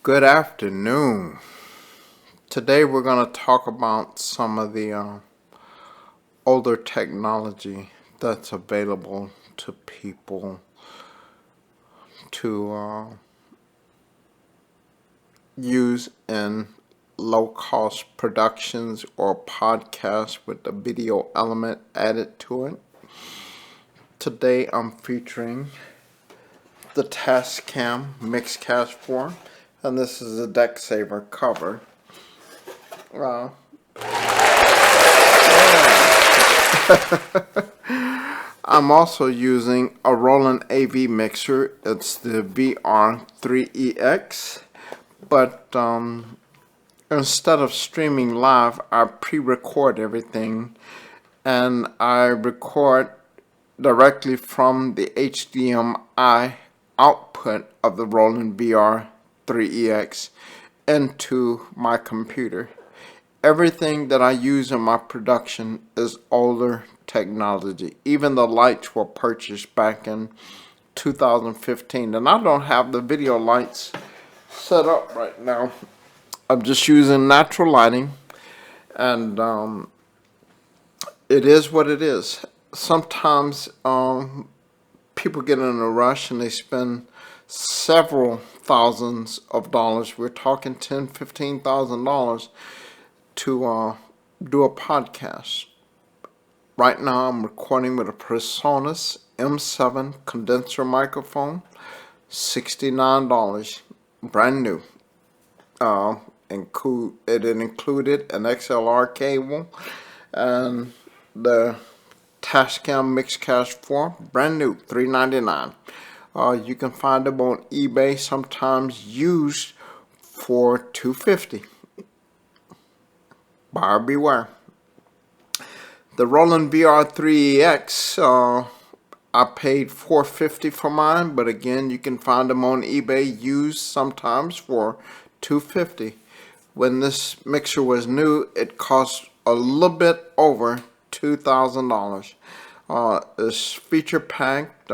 Good afternoon. Today we're going to talk about some of the older technology that's available to people to use in low-cost productions or podcasts with the video element added to it. Today I'm featuring the Tascam Mixcast 4, and this is a DeckSaver cover. I'm also using a Roland AV mixer. It's the VR3EX, but instead of streaming live, I pre-record everything, and I record directly from the HDMI output of the Roland VR3EX into my computer. Everything that I use in my production is older technology. Even the lights were purchased back in 2015, and I don't have the video lights set up right now. I'm just using natural lighting, and it is what it is. Sometimes people get in a rush and they spend several thousands of dollars. We're talking $10,000-$15,000 to do a podcast. Right now I'm recording with a PreSonus M7 condenser microphone, $69, brand new. It included an XLR cable and the Tascam Mixcast 4, brand new, $399. You can find them on eBay, sometimes used for $250. Buyer beware. The Roland VR3EX, I paid $450 for mine, but again, you can find them on eBay used sometimes for $250. When this mixer was new, it cost a little bit over $2,000. It's feature packed.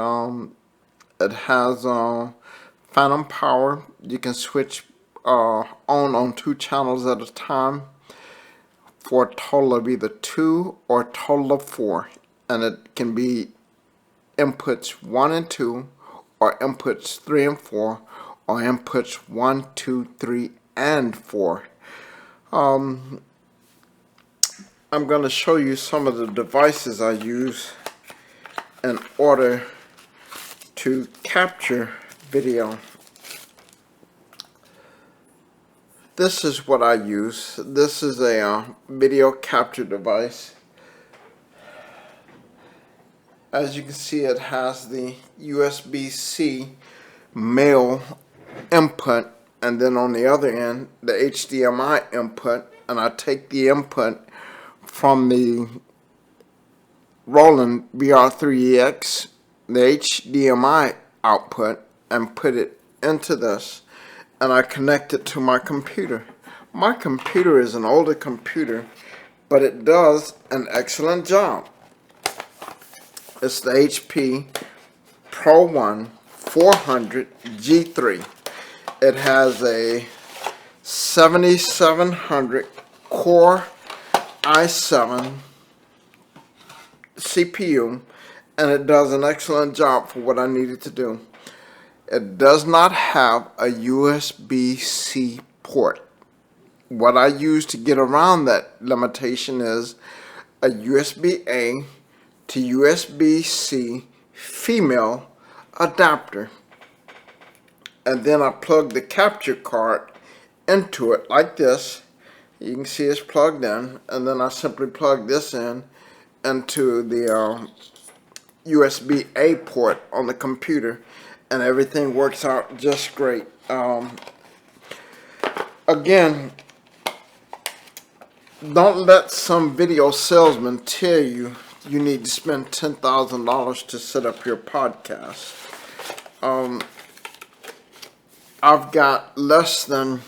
It has phantom power. You can switch on 2 channels at a time for a total of either 2 or a total of 4, and it can be inputs 1 and 2, or inputs 3 and 4, or inputs 1, 2, 3, and 4. I'm going to show you some of the devices I use in order to capture video. This is what I use. This is a video capture device. As you can see, it has the USB-C male input, and then on the other end, the HDMI input, and I take the input from the Roland VR3EX, the HDMI output, and put it into this, and I connect it to my computer. My computer is an older computer, but it does an excellent job. It's the HP Pro One 400 G3. It has a 7700 Core i7 CPU, and it does an excellent job for what I needed to do. It does not have a USB-C port. What I use to get around that limitation is a USB-A to USB-C female adapter. And then I plug the capture card into it like this. You can see it's plugged in, and then I simply plug this in into the USB-A port on the computer, and everything works out just great. Again, don't let some video salesman tell you you need to spend $10,000 to set up your podcast. I've got less than,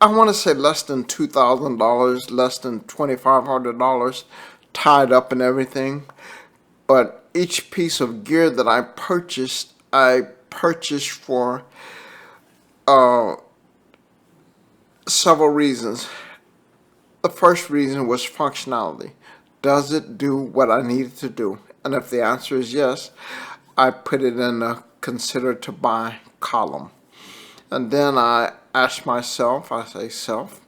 I want to say less than $2,000, less than $2,500 tied up in everything. But each piece of gear that I purchased, I purchased for several reasons. The first reason was functionality. Does it do what I need it to do? And if the answer is yes, I put it in the consider to buy column. And then I ask myself, I say self,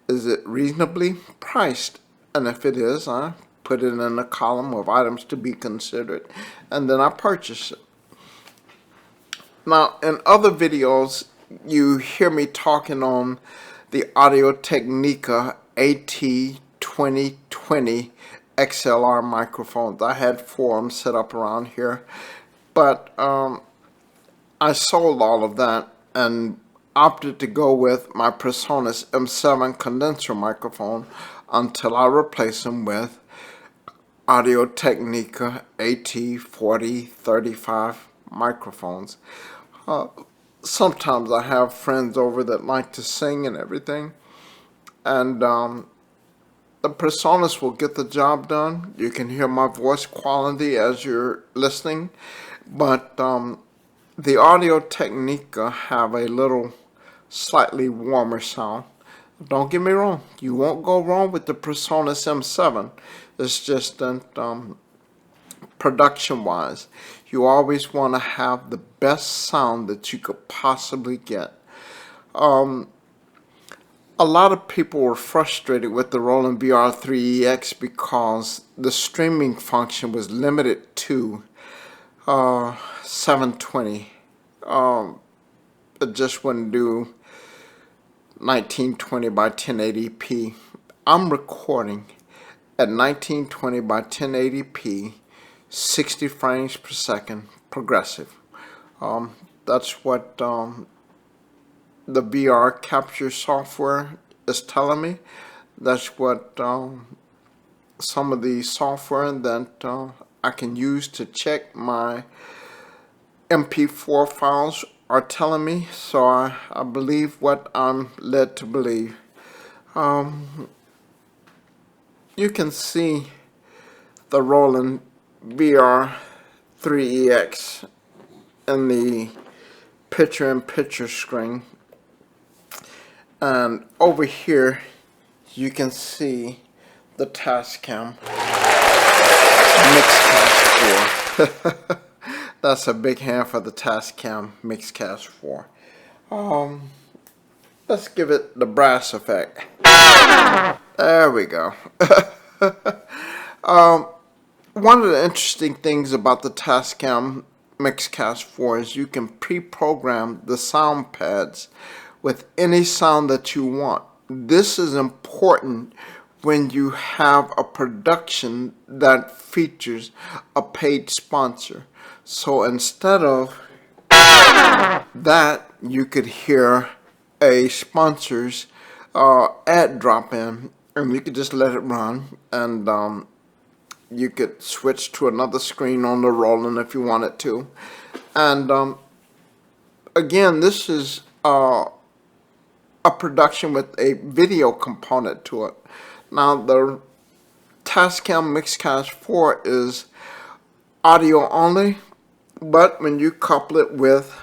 is it reasonably priced? And if it is, I put it in the column of items to be considered, and then I purchase it. Now, in other videos, you hear me talking on the Audio-Technica AT2020 XLR microphones. I had 4 of them set up around here, but I sold all of that and opted to go with my PreSonus M7 condenser microphone until I replace them with Audio-Technica AT4035 microphones. Sometimes I have friends over that like to sing and everything, and the PreSonus will get the job done. You can hear my voice quality as you're listening, but the Audio-Technica have a little slightly warmer sound. Don't get me wrong, you won't go wrong with the PreSonus M7. It's just that production-wise, you always want to have the best sound that you could possibly get. A lot of people were frustrated with the Roland VR3EX because the streaming function was limited to 720. It just wouldn't do 1920 by 1080p. I'm recording at 1920 by 1080p, 60 frames per second, progressive. That's what the VR capture software is telling me. That's what some of the software that I can use to check my MP4 files are telling me. So I believe what I'm led to believe. You can see the Roland VR3EX in the picture-in-picture screen, and over here you can see the Tascam Mixcast 4. That's a big hand for the Tascam Mixcast 4. Let's give it the brass effect. There we go. One of the interesting things about the Tascam Mixcast 4 is you can pre-program the sound pads with any sound that you want. This is important when you have a production that features a paid sponsor. So instead of that, you could hear a sponsor's ad drop in, and you could just let it run, and you could switch to another screen on the Roland if you wanted to. And again, this is a production with a video component to it. Now, the Tascam Mixcast 4 is audio only, but when you couple it with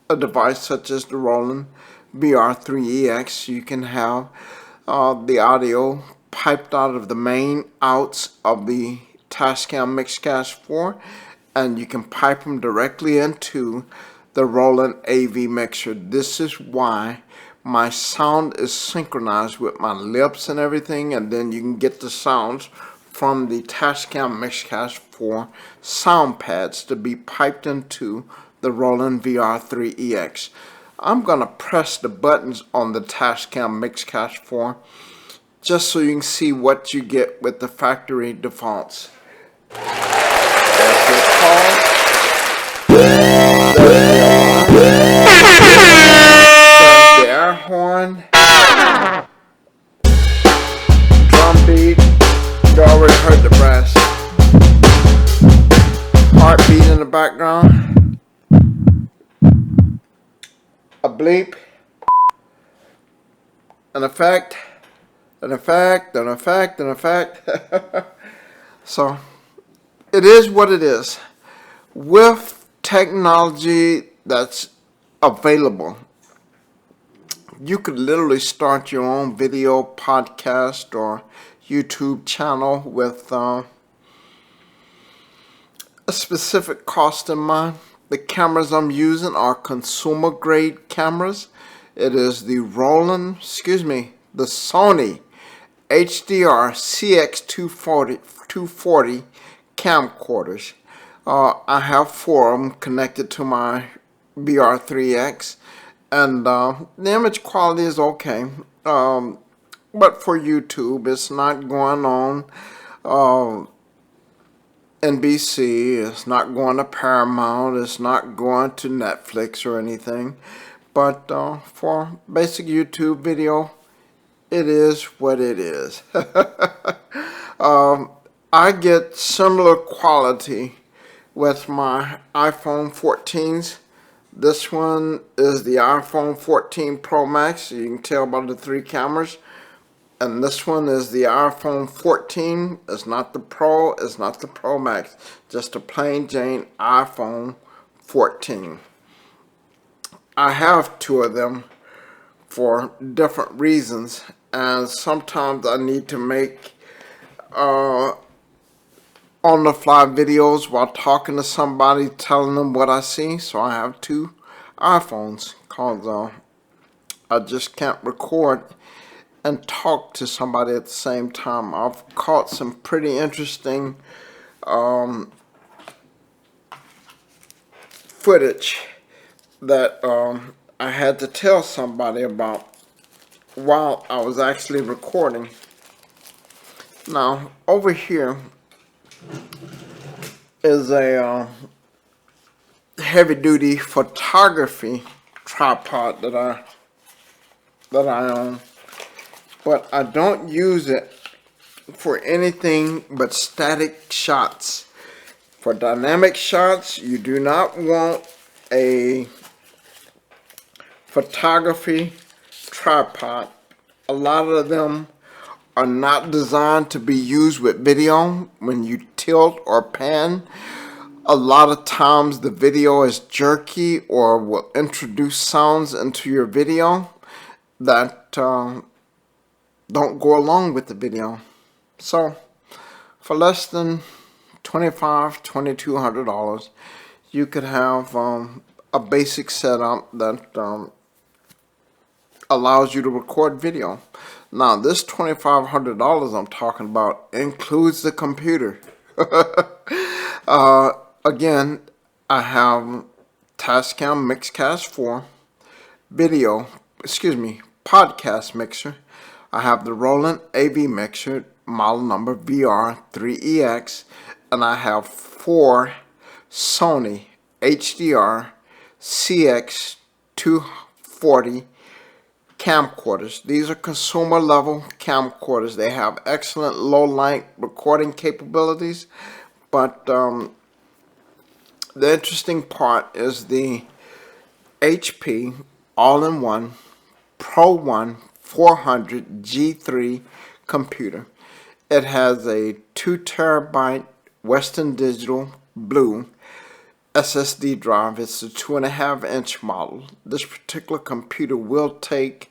a device such as the Roland VR3EX, you can have the audio piped out of the main outs of the Tascam Mixcast 4, and you can pipe them directly into the Roland AV mixer. This is why my sound is synchronized with my lips and everything, and then you can get the sounds from the Tascam Mixcast 4 sound pads to be piped into the Roland VR3EX. I'm going to press the buttons on the Tascam Mixcast 4 just so you can see what you get with the factory defaults. There's the call. There's the air horn. Drum beat. You already heard the brass. Heartbeat in the background. A bleep. An effect. An effect. An effect. An effect. So, it is what it is. With technology that's available. You could literally start your own video podcast or YouTube channel with a specific cost in mind. The cameras I'm using are consumer grade cameras. It is the the Sony HDR CX240 camcorders. I have 4 of them connected to my VR3X, and the image quality is okay. But for YouTube, it's not going on NBC, it's not going to Paramount, it's not going to Netflix or anything. But for basic YouTube video, it is what it is. I get similar quality with my iPhone 14s. This one is the iPhone 14 Pro Max. You can tell by the 3 cameras. And this one is the iPhone 14. It's not the Pro, it's not the Pro Max. Just a plain Jane iPhone 14. I have 2 of them for different reasons. And sometimes I need to make on-the-fly videos while talking to somebody, telling them what I see. So I have 2 iPhones because I just can't record and talk to somebody at the same time. I've caught some pretty interesting footage that I had to tell somebody about while I was actually recording. Now, over here is a heavy-duty photography tripod that I own, but I don't use it for anything but static shots. For dynamic shots, you do not want a photography tripod. A lot of them are not designed to be used with video. When you tilt or pan, a lot of times the video is jerky or will introduce sounds into your video that don't go along with the video. So for less than $2,200, you could have a basic setup that allows you to record video. Now, this $2,500 I'm talking about includes the computer. Again, I have Tascam Mixcast 4 podcast mixer. I have the Roland AV mixer, model number VR3EX, and I have 4 Sony HDR CX240 camcorders. These are consumer level camcorders. They have excellent low light recording capabilities, but the interesting part is the HP all-in-one Pro One 400 G3 computer. It has a 2 terabyte Western Digital Blue SSD drive. It's a 2.5 inch model. This particular computer will take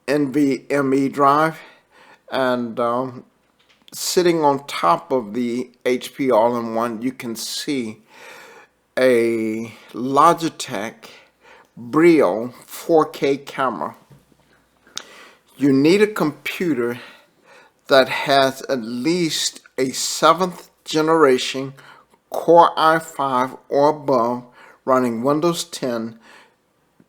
NVMe drive, and sitting on top of the HP all-in-one, you can see a Logitech Brio 4K camera. You need a computer that has at least a 7th generation Core i5 or above running Windows 10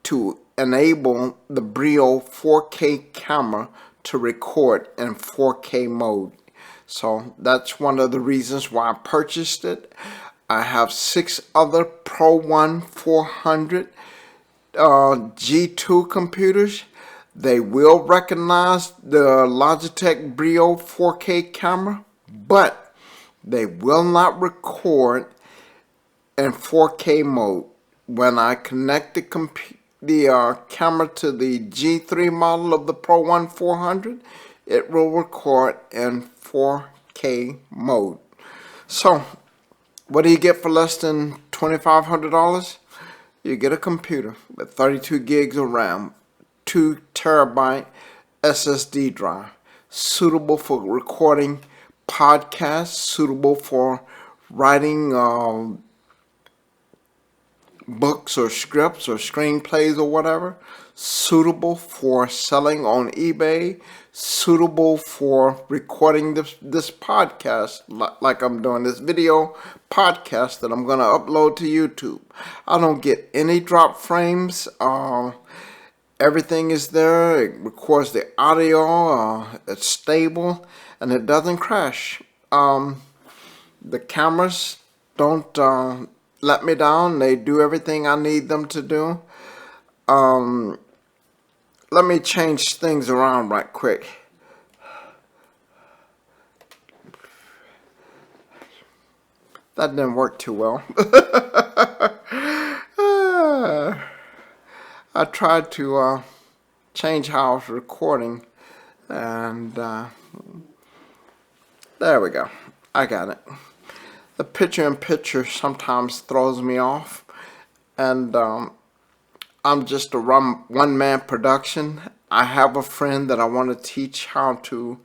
to enable the Brio 4K camera to record in 4K mode. So that's one of the reasons why I purchased it. I have 6 other Pro One 400 G2 computers. They will recognize the Logitech Brio 4K camera, but they will not record in 4K mode. When I connect the camera to the G3 model of the Pro One 400, it will record in 4K mode. So, what do you get for less than $2,500, you get a computer with 32 gigs of RAM, 2 terabyte SSD drive, suitable for recording podcasts, suitable for writing books or scripts or screenplays or whatever, suitable for selling on eBay, suitable for recording this podcast like I'm doing this video podcast that I'm going to upload to YouTube. I don't get any drop frames. Everything is there. It records the audio. It's stable and it doesn't crash. The cameras don't let me down. They do everything I need them to do. Let me change things around right quick. That didn't work too well. I tried to change how I was recording, and there we go. I got it. The picture-in-picture sometimes throws me off, and I'm just a one-man production. I have a friend that I want to teach how to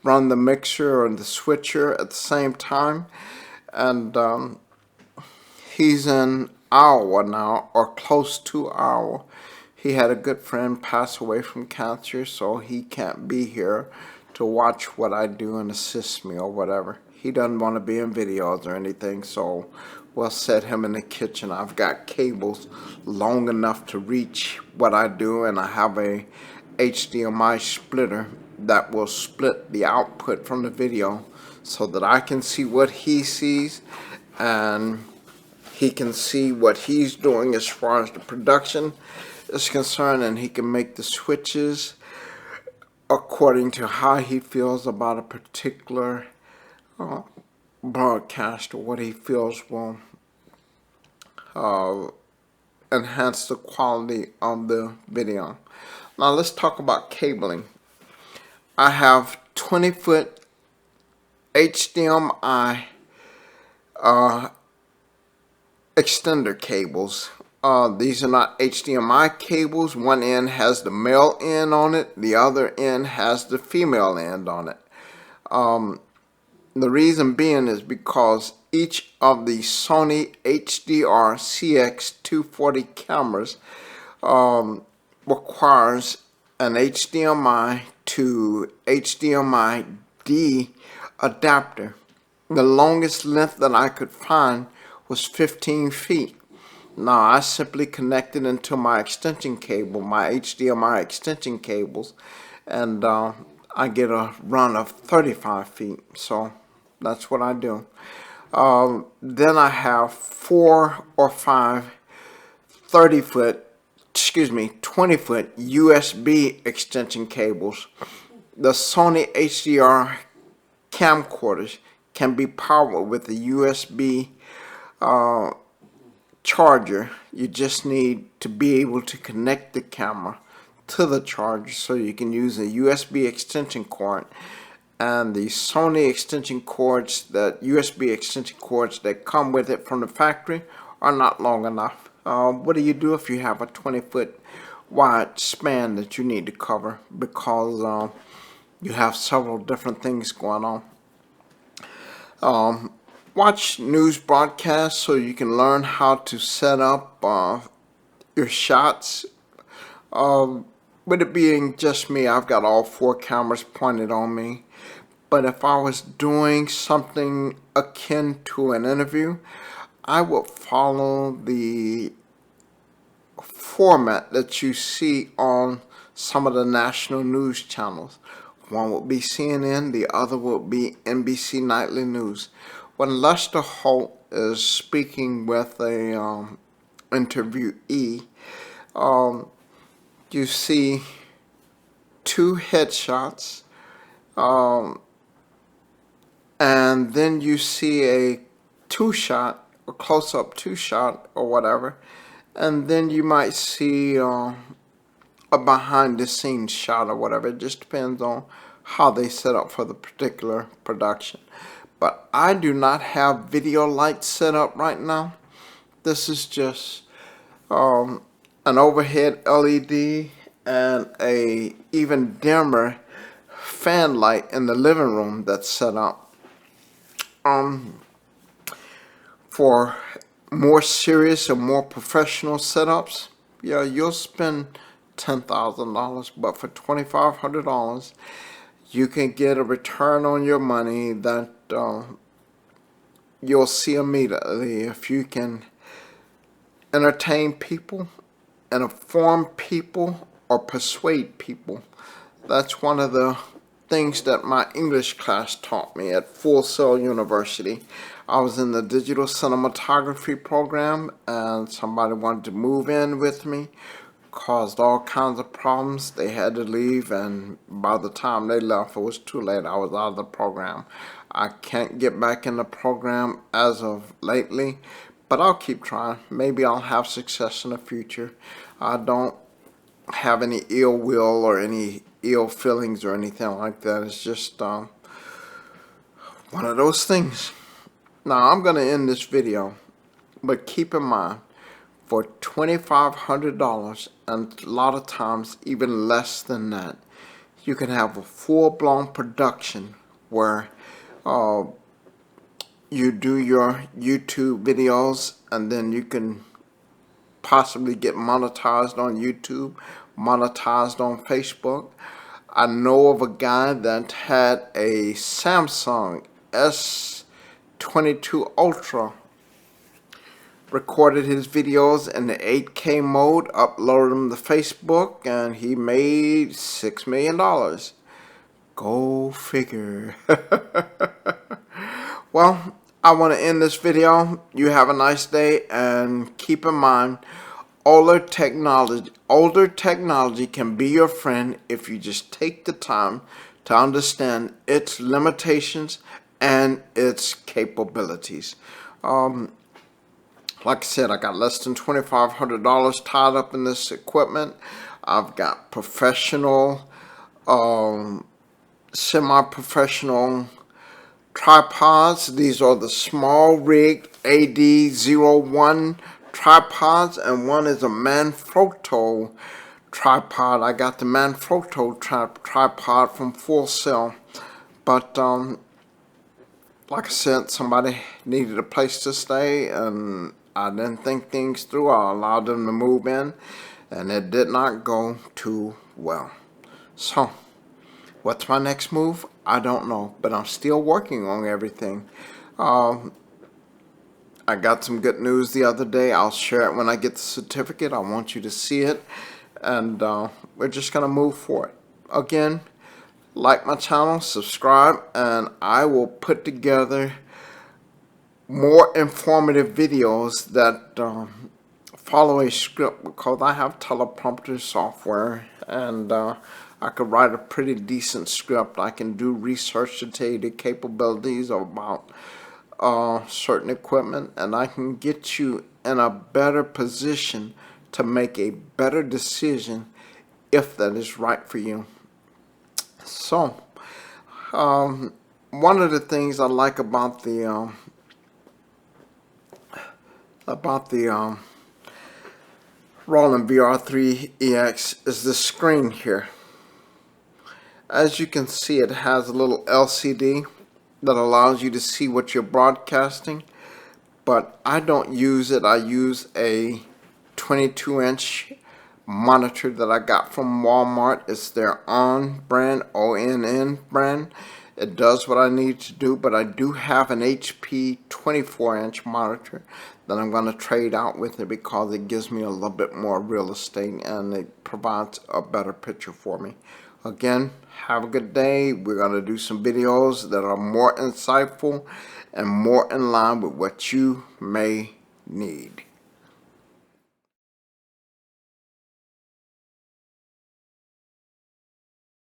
run the mixer and the switcher at the same time, and he's in Iowa now, or close to Iowa. He had a good friend pass away from cancer, so he can't be here to watch what I do and assist me or whatever. He doesn't want to be in videos or anything, so we'll set him in the kitchen. I've got cables long enough to reach what I do, and I have a HDMI splitter that will split the output from the video so that I can see what he sees and he can see what he's doing as far as the production is concerned, and he can make the switches according to how he feels about a particular broadcast, or what he feels will enhance the quality of the video. Now let's talk about cabling. I have 20-foot HDMI extender cables. These are not HDMI cables. One end has the male end on it. The other end has the female end on it. The reason being is because each of the Sony HDR CX240 cameras requires an HDMI to HDMI D adapter. The longest length that I could find was 15 feet. Now I simply connected into my extension cable, my HDMI extension cables, and I get a run of 35 feet. So that's what I do. Then I have 4 or 5 20-foot USB extension cables. The Sony HDR camcorders can be powered with a USB charger. You just need to be able to connect the camera to the charger so you can use a USB extension cord. And the Sony extension cords, USB extension cords that come with it from the factory, are not long enough. What do you do if you have a 20-foot wide span that you need to cover, because you have several different things going on? Watch news broadcasts so you can learn how to set up your shots. With it being just me, I've got all 4 cameras pointed on me. But if I was doing something akin to an interview, I would follow the format that you see on some of the national news channels. One would be CNN, the other would be NBC Nightly News. When Lester Holt is speaking with a interviewee, you see 2 headshots, and then you see a 2-shot, a close-up 2-shot or whatever, and then you might see a behind-the-scenes shot or whatever. It just depends on how they set up for the particular production. But I do not have video lights set up right now, This is just an overhead LED and a even dimmer fan light in the living room that's set up. For more serious and more professional setups, yeah, you'll spend $10,000, but for $2,500, you can get a return on your money that you'll see immediately if you can entertain people, inform people, or persuade people. That's one of the things that my English class taught me at Full Sail University. I was in the digital cinematography program, and somebody wanted to move in with me. Caused all kinds of problems. They had to leave, and by the time they left, it was too late. I was out of the program. I can't get back in the program as of lately, but I'll keep trying. Maybe I'll have success in the future. I don't have any ill will or any ill feelings or anything like that. It's just one of those things. Now, I'm going to end this video, but keep in mind, for $2,500, and a lot of times even less than that, you can have a full-blown production where you do your YouTube videos, and then you can possibly get monetized on YouTube, monetized on Facebook. I know of a guy that had a Samsung S22 Ultra, recorded his videos in the 8K mode, uploaded them to Facebook, and he made $6 million. Go figure. Well, I want to end this video. You have a nice day, and keep in mind, older technology can be your friend if you just take the time to understand its limitations and its capabilities. Like I said, I got less than $2,500 tied up in this equipment. I've got professional, semi-professional tripods. These are the small rig AD01 tripods, and one is a Manfrotto tripod. I got the Manfrotto tripod from Full Sail, but like I said, somebody needed a place to stay, and I didn't think things through. I allowed them to move in, and it did not go too well. So, what's my next move? I don't know, but I'm still working on everything. I got some good news the other day. I'll share it when I get the certificate. I want you to see it, and we're just going to move forward. Again, like my channel, subscribe, and I will put together more informative videos that follow a script, because I have teleprompter software, and I could write a pretty decent script. I can do research to tell you the capabilities about certain equipment, and I can get you in a better position to make a better decision if that is right for you. So, one of the things I like about the Roland VR3EX is the screen here. As you can see, it has a little LCD that allows you to see what you're broadcasting, but I don't use it. I use a 22-inch monitor that I got from Walmart. It's their ONN brand, ONN brand. It does what I need to do, but I do have an HP 24-inch monitor that I'm going to trade out with it because it gives me a little bit more real estate and it provides a better picture for me. Again, have a good day. We're going to do some videos that are more insightful and more in line with what you may need.